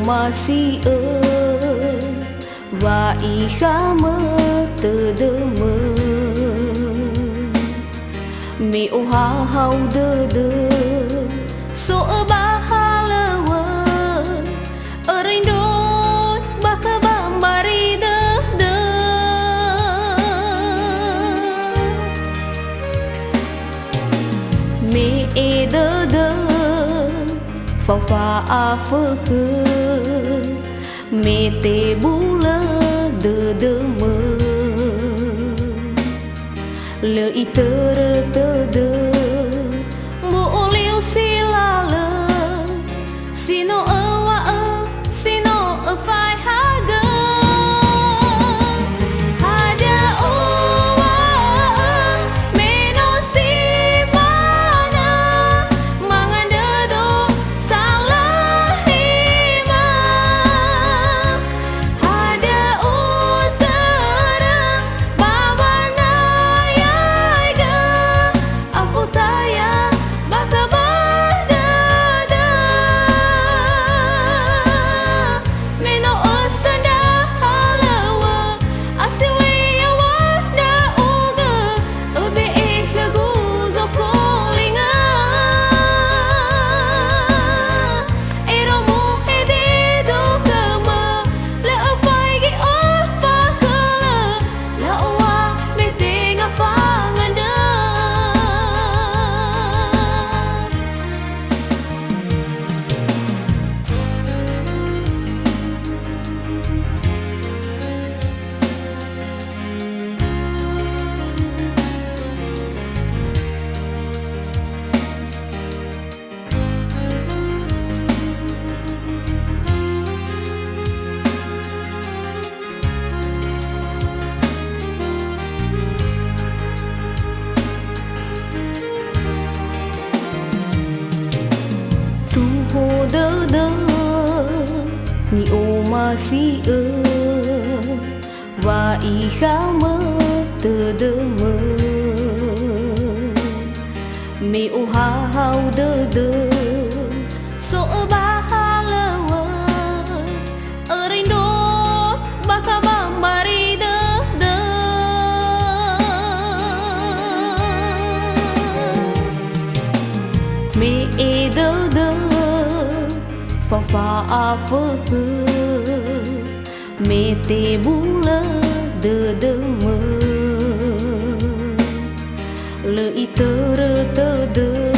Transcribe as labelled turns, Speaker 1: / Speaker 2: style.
Speaker 1: masih và ý khá mơ từ đơ mơ mi ô ha hau đơ đơ so ở ba ha lơ vơ ở rình đôi ba khá ba mari đơ đơ mi e đơ đơ phao pha a phơ khơ mê tê bú lơ đơ đơ mơ lơ y tơ rơ tơ đơ mô liu si la lơ si no ơ wa ơ si no ơ phai ha gơ ada o wa ơ mê no si mana mangan đơ đô sang la hi ma ada utara bawa naya ga afutaya baka bada da meno osanda halawa asiliya wada uga ubi ikhagu zokolinga ero muhede do kama la afai gi ofa kala la owa metinga fanganda tu ho đơ đơ ni ô masih và ý khá mơ từ đơ mơ mi ô ha hau đơ đơ so ở ba ha lơ vơ ở rình đôi ba khá ba mari đơ đơ mi e đơ đơ phao pha a phơ khơ mê tê bú lơ đơ đơ mơ lơ y tơ rơ tơ đơ